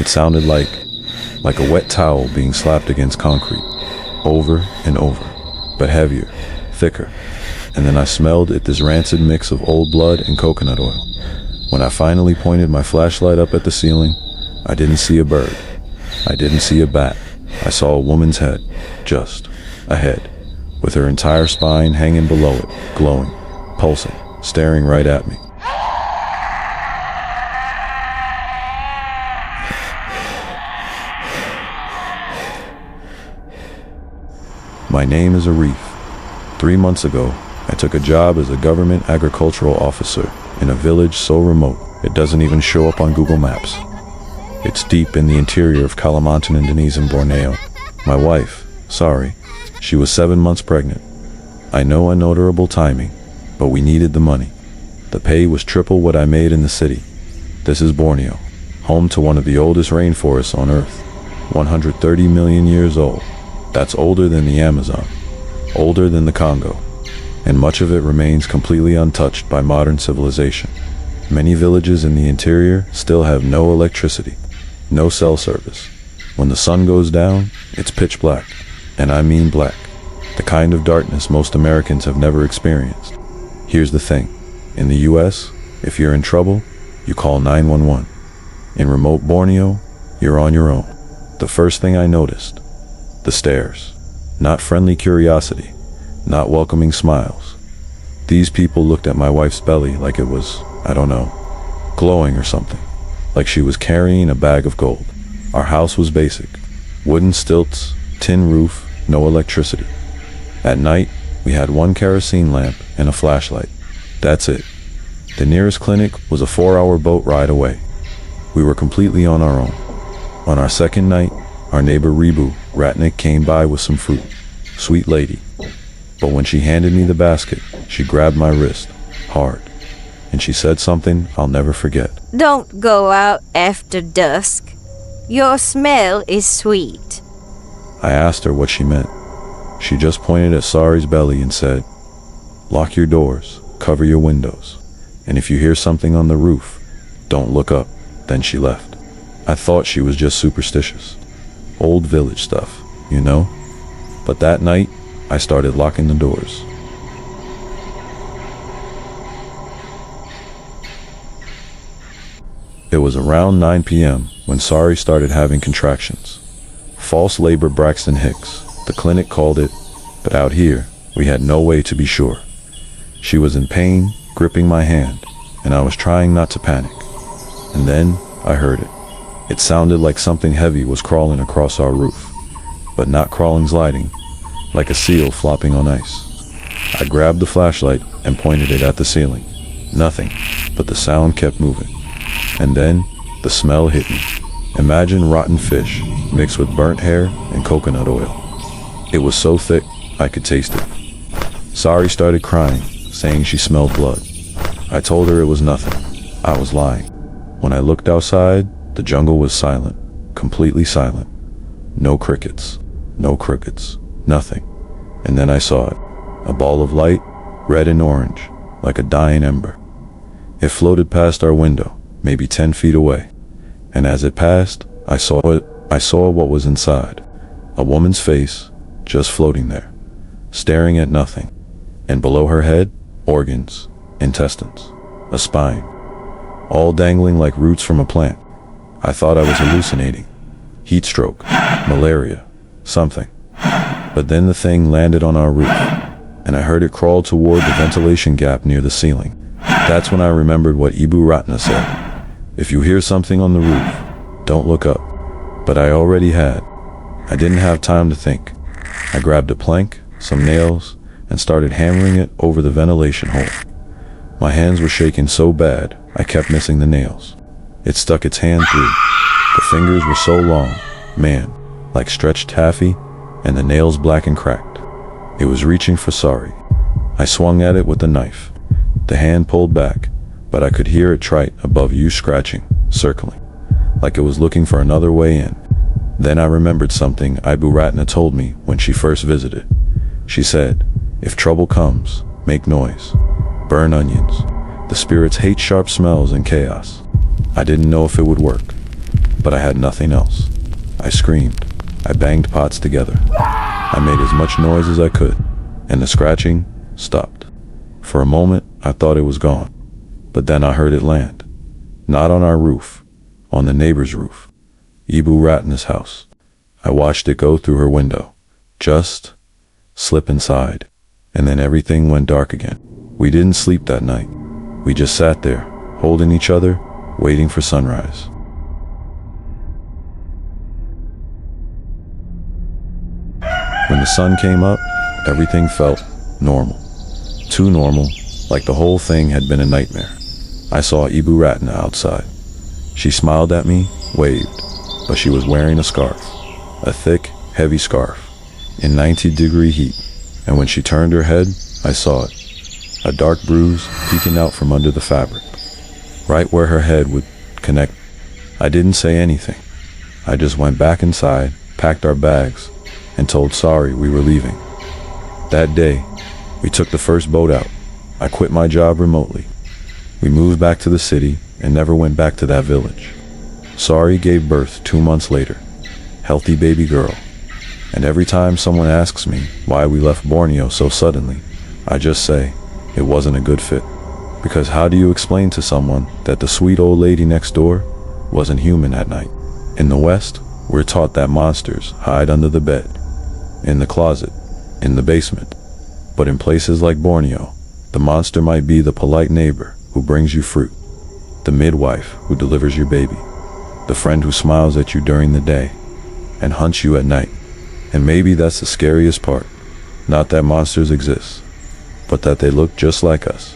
It sounded like a wet towel being slapped against concrete, over and over, but heavier, thicker. And then I smelled this rancid mix of old blood and coconut oil. When I finally pointed my flashlight up at the ceiling, I didn't see a bird. I didn't see a bat. I saw a woman's head, just a head, with her entire spine hanging below it, glowing, pulsing, staring right at me. My name is Arief. 3 months ago, I took a job as a government agricultural officer in a village so remote it doesn't even show up on Google Maps. It's deep in the interior of Kalimantan, Indonesian, Borneo. My wife, Sari, she was 7 months pregnant. I know unnotable timing, but we needed the money. The pay was triple what I made in the city. This is Borneo, home to one of the oldest rainforests on Earth, 130 million years old. That's older than the Amazon, older than the Congo, and much of it remains completely untouched by modern civilization. Many villages in the interior still have no electricity, no cell service. When the sun goes down, it's pitch black, and I mean black, the kind of darkness most Americans have never experienced. Here's the thing, in the US, if you're in trouble, you call 911. In remote Borneo, you're on your own. The first thing I noticed, the stares. Not friendly curiosity, not welcoming smiles. These people looked at my wife's belly like it was, I don't know, glowing or something, like she was carrying a bag of gold. Our house was basic, wooden stilts, tin roof, no electricity. At night, we had one kerosene lamp and a flashlight. That's it. The nearest clinic was a 4-hour boat ride away. We were completely on our own. On our second night, our neighbor Rebu Ratnik came by with some fruit. Sweet lady. But when she handed me the basket, she grabbed my wrist, hard. And she said something I'll never forget. Don't go out after dusk. Your smell is sweet. I asked her what she meant. She just pointed at Sari's belly and said, lock your doors, cover your windows, and if you hear something on the roof, don't look up. Then she left. I thought she was just superstitious. Old village stuff, you know? But that night, I started locking the doors. It was around 9 p.m. when Sari started having contractions. False labor Braxton Hicks, the clinic called it, but out here, we had no way to be sure. She was in pain, gripping my hand, and I was trying not to panic. And then, I heard it. It sounded like something heavy was crawling across our roof, but not crawling sliding, like a seal flopping on ice. I grabbed the flashlight and pointed it at the ceiling. Nothing, but the sound kept moving. And then, the smell hit me. Imagine rotten fish mixed with burnt hair and coconut oil. It was so thick, I could taste it. Sari started crying, saying she smelled blood. I told her it was nothing. I was lying. When I looked outside, the jungle was silent, completely silent. No crickets, nothing. And then I saw it, a ball of light, red and orange, like a dying ember. It floated past our window, maybe 10 feet away. And as it passed, I saw what was inside. A woman's face, just floating there, staring at nothing. And below her head, organs, intestines, a spine, all dangling like roots from a plant. I thought I was hallucinating. Heat stroke, malaria, something. But then the thing landed on our roof, and I heard it crawl toward the ventilation gap near the ceiling. That's when I remembered what Ibu Ratna said. If you hear something on the roof, don't look up. But I already had. I didn't have time to think. I grabbed a plank, some nails, and started hammering it over the ventilation hole. My hands were shaking so bad, I kept missing the nails. It stuck its hand through. The fingers were so long, man, like stretched taffy, and the nails black and cracked. It was reaching for Sari. I swung at it with the knife. The hand pulled back, but I could hear it trite above you scratching, circling, like it was looking for another way in. Then I remembered something Ibu Ratna told me when she first visited. She said, if trouble comes, make noise. Burn onions. The spirits hate sharp smells and chaos. I didn't know if it would work. but I had nothing else. I screamed. I banged pots together. I made as much noise as I could, and the scratching stopped. For a moment, I thought it was gone, but then I heard it land. Not on our roof, on the neighbor's roof. Ibu Ratna's house. I watched it go through her window, just slip inside, and then everything went dark again. We didn't sleep that night. We just sat there, holding each other, waiting for sunrise. When the sun came up, everything felt normal. Too normal, like the whole thing had been a nightmare. I saw Ibu Ratna outside. She smiled at me, waved, but she was wearing a scarf. A thick, heavy scarf, in 90-degree heat, and when she turned her head, I saw it. A dark bruise peeking out from under the fabric, right where her head would connect. I didn't say anything. I just went back inside, packed our bags, and told Sari we were leaving. That day, we took the first boat out. I quit my job remotely. We moved back to the city and never went back to that village. Sari gave birth 2 months later. Healthy baby girl. And every time someone asks me why we left Borneo so suddenly, I just say, it wasn't a good fit. Because how do you explain to someone that the sweet old lady next door wasn't human at night? In the West, we're taught that monsters hide under the bed, in the closet, in the basement. But in places like Borneo, the monster might be the polite neighbor who brings you fruit, the midwife who delivers your baby, the friend who smiles at you during the day and hunts you at night. And maybe that's the scariest part. Not that monsters exist, but that they look just like us.